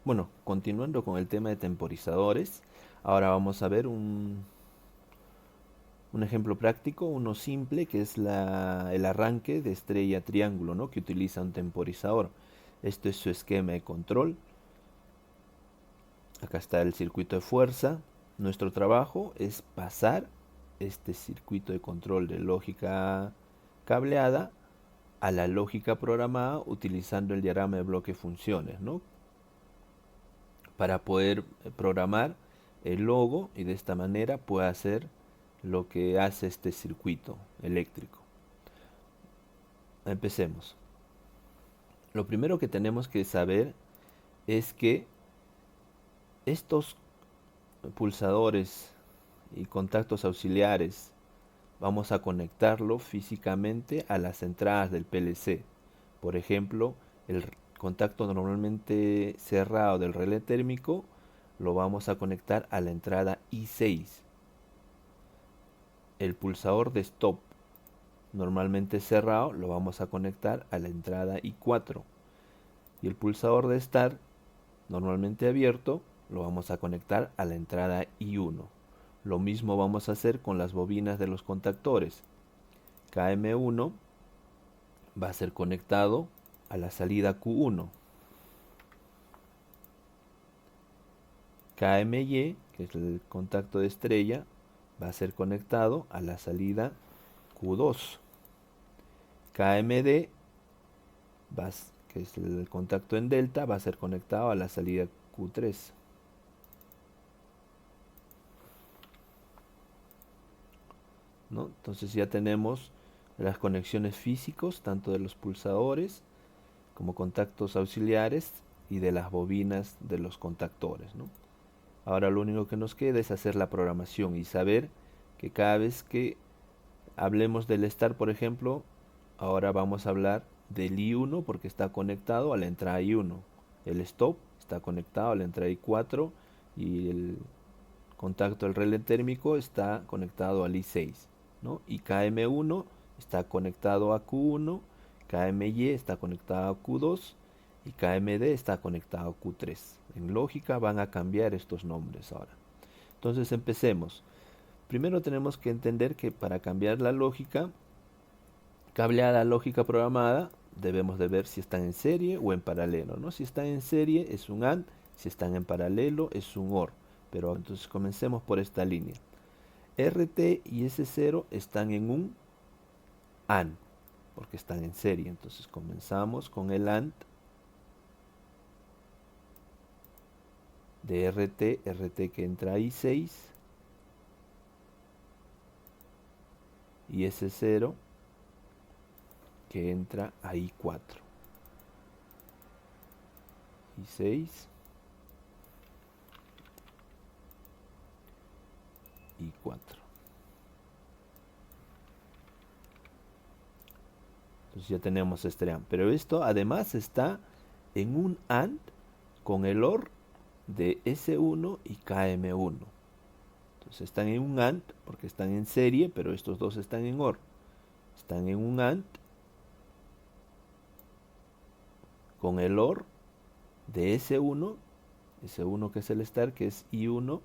Bueno, continuando con el tema de temporizadores, ahora vamos a ver un ejemplo práctico, uno simple, que es el arranque de estrella triángulo, ¿no? Que utiliza un temporizador. Esto es su esquema de control. Acá está el circuito de fuerza. Nuestro trabajo es pasar este circuito de control de lógica cableada a la lógica programada utilizando el diagrama de bloque funciones, ¿no? Para poder programar el logo y de esta manera pueda hacer lo que hace este circuito eléctrico. Empecemos. Lo primero que tenemos que saber es que estos pulsadores y contactos auxiliares vamos a conectarlo físicamente a las entradas del PLC. Por ejemplo, el contacto normalmente cerrado del relé térmico lo vamos a conectar a la entrada I6. El pulsador de stop normalmente cerrado lo vamos a conectar a la entrada I4. Y el pulsador de start normalmente abierto lo vamos a conectar a la entrada I1. Lo mismo vamos a hacer con las bobinas de los contactores. KM1 va a ser conectado a la salida Q1. KMY, que es el contacto de estrella, va a ser conectado a la salida Q2. KMD, que es el contacto en delta, va a ser conectado a la salida Q3. ¿No? Entonces ya tenemos las conexiones físicos, tanto de los pulsadores como contactos auxiliares y de las bobinas de los contactores, ¿no? Ahora lo único que nos queda es hacer la programación y saber que cada vez que hablemos del estar, por ejemplo, ahora vamos a hablar del I1 porque está conectado a la entrada I1. El stop está conectado a la entrada I4 y el contacto del relé térmico está conectado al I6, ¿no? Y KM1 está conectado a Q1, KMY está conectado a Q2 y KMD está conectado a Q3. En lógica van a cambiar estos nombres ahora. Entonces empecemos. Primero tenemos que entender que para cambiar la lógica cableada a lógica programada, debemos de ver si están en serie o en paralelo, ¿no? Si están en serie es un AND, si están en paralelo es un OR. Pero entonces comencemos por esta línea. RT y S0 están en un AND, porque están en serie. Entonces comenzamos con el AND de RT que entra a I6 y S0 que entra a I4. I6, I4. Entonces ya tenemos este AND. Pero esto además está en un AND con el OR de S1 y KM1. Entonces están en un AND porque están en serie, pero estos dos están en OR. Están en un AND con el OR de S1, S1 que es el start, que es I1,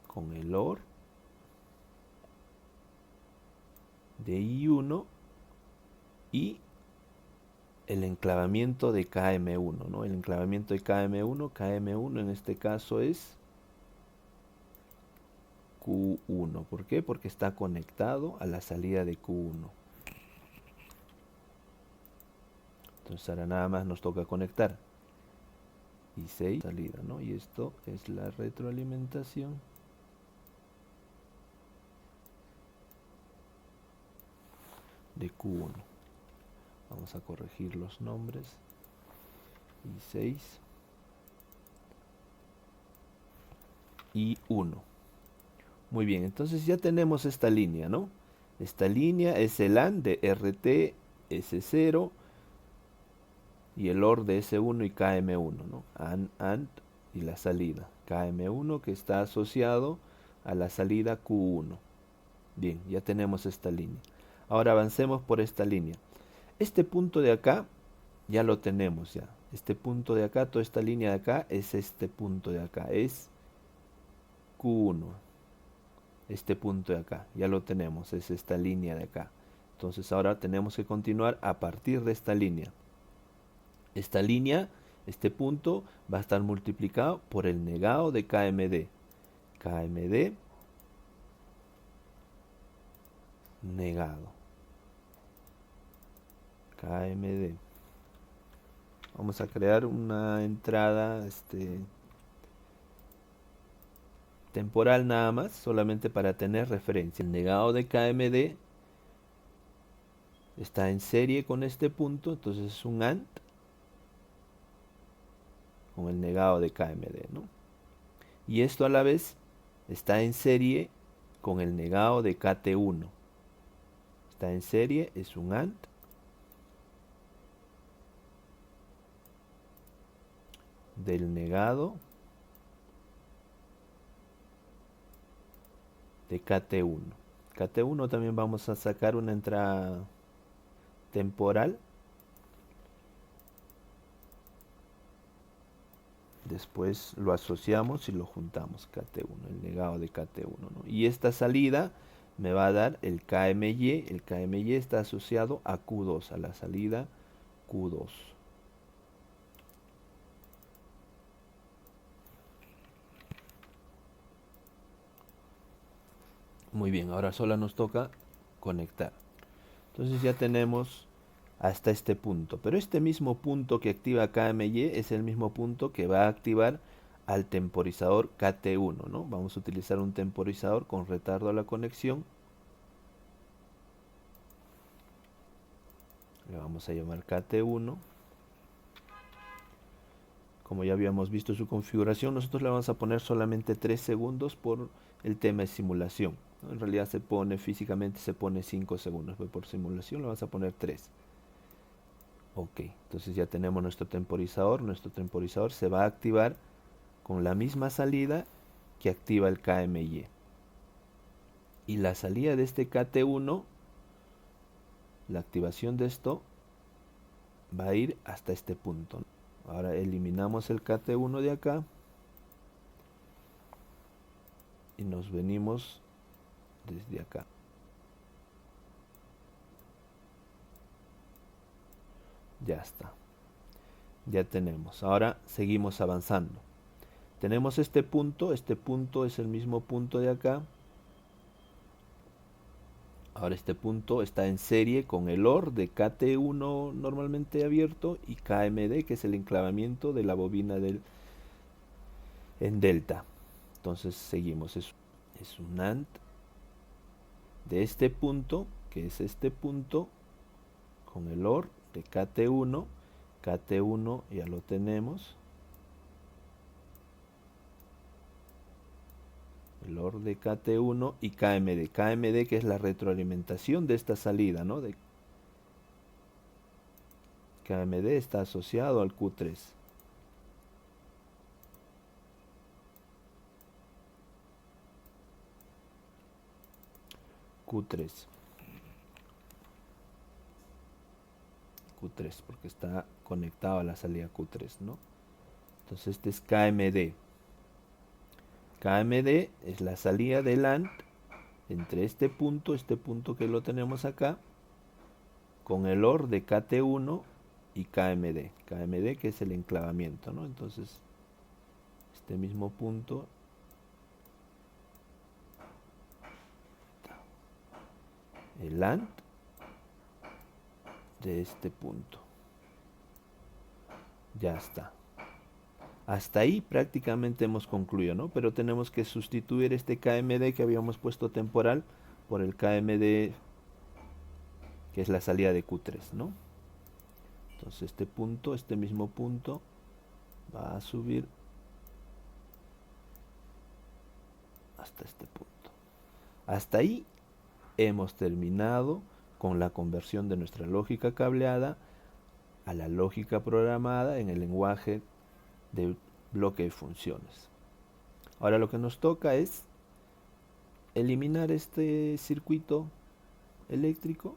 con el OR de I1 y el enclavamiento de KM1, ¿no? El enclavamiento de KM1, KM1 en este caso es Q1. ¿Por qué? Porque está conectado a la salida de Q1. Entonces ahora nada más nos toca conectar y 6 salida, ¿no? Y esto es la retroalimentación de Q1. Vamos a corregir los nombres. Y 6 y 1. Muy bien, entonces ya tenemos esta línea, ¿no? Esta línea es el AND de RT, S0 y el OR de S1 y KM1, ¿no? AND y la salida. KM1 que está asociado a la salida Q1. Bien, ya tenemos esta línea. Ahora avancemos por esta línea. Este punto de acá ya lo tenemos ya. Este punto de acá, toda esta línea de acá, es este punto de acá. Es Q1. Este punto de acá, ya lo tenemos, es esta línea de acá. Entonces ahora tenemos que continuar a partir de esta línea. Esta línea, este punto, va a estar multiplicado por el negado de KMD. KMD negado. KMD. Vamos a crear una entrada temporal nada más, solamente para tener referencia. El negado de KMD está en serie con este punto, entonces es un AND con el negado de KMD, ¿no? Y esto a la vez está en serie con el negado de KT1. Está en serie, es un AND del negado de KT1. KT1 también vamos a sacar una entrada temporal. Después lo asociamos y lo juntamos, KT1, el negado de KT1, ¿no? Y esta salida me va a dar el KMY. El KMY está asociado a Q2, a la salida Q2. Muy bien, ahora solo nos toca conectar. Entonces ya tenemos hasta este punto. Pero este mismo punto que activa KMY es el mismo punto que va a activar al temporizador KT1, ¿no? Vamos a utilizar un temporizador con retardo a la conexión. Le vamos a llamar KT1. Como ya habíamos visto su configuración, nosotros le vamos a poner solamente 3 segundos por el tema de simulación, ¿no? En realidad físicamente se pone 5 segundos, pero por simulación le vamos a poner 3. Ok, entonces ya tenemos nuestro temporizador. Nuestro temporizador se va a activar con la misma salida que activa el KMY. Y la salida de este KT1, la activación de esto, va a ir hasta este punto. Ahora eliminamos el KT1 de acá y nos venimos desde acá. Ya está. Ya tenemos. Ahora seguimos avanzando. Tenemos este punto es el mismo punto de acá. Ahora este punto está en serie con el OR de KT1 normalmente abierto y KMD, que es el enclavamiento de la bobina en delta. Entonces seguimos. Es un AND de este punto, que es este punto, con el OR de KT1. KT1 ya lo tenemos. El OR de KT1 y KMD. KMD, que es la retroalimentación de esta salida, ¿no? De KMD está asociado al Q3. Q3. Q3, porque está conectado a la salida Q3, ¿no? Entonces este es KMD. KMD es la salida del AND entre este punto que lo tenemos acá, con el OR de KT1 y KMD. KMD, que es el enclavamiento, ¿no? Entonces, este mismo punto, el AND de este punto. Ya está. Hasta ahí prácticamente hemos concluido, ¿no? Pero tenemos que sustituir este KMD que habíamos puesto temporal por el KMD que es la salida de Q3, ¿no? Entonces este punto, este mismo punto, va a subir hasta este punto. Hasta ahí hemos terminado con la conversión de nuestra lógica cableada a la lógica programada en el lenguaje de bloque de funciones. Ahora lo que nos toca es eliminar este circuito eléctrico,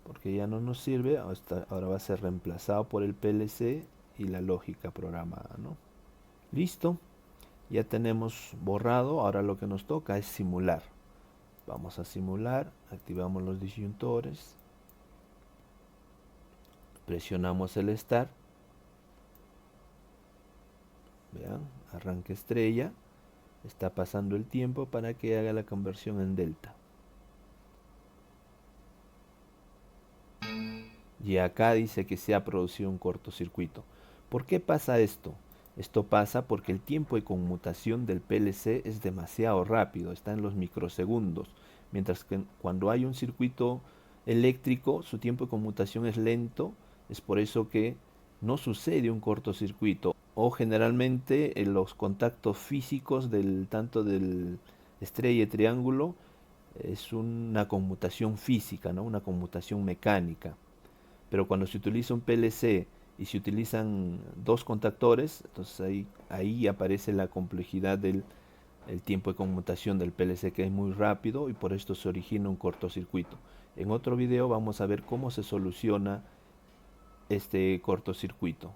porque ya no nos sirve, ahora va a ser reemplazado por el PLC y la lógica programada, ¿no? Listo, ya tenemos borrado, ahora lo que nos toca es simular. Vamos a simular, activamos los disyuntores, presionamos el Start, vean, arranque estrella, está pasando el tiempo para que haga la conversión en delta. Y acá dice que se ha producido un cortocircuito. ¿Por qué pasa esto? Esto pasa porque el tiempo de conmutación del PLC es demasiado rápido, está en los microsegundos, mientras que cuando hay un circuito eléctrico su tiempo de conmutación es lento, es por eso que no sucede un cortocircuito. O generalmente en los contactos físicos del tanto del estrella y triángulo es una conmutación física, ¿no? Una conmutación mecánica. Pero cuando se utiliza un PLC y se utilizan dos contactores, entonces ahí aparece la complejidad del el tiempo de conmutación del PLC, que es muy rápido, y por esto se origina un cortocircuito. En otro video vamos a ver cómo se soluciona este cortocircuito.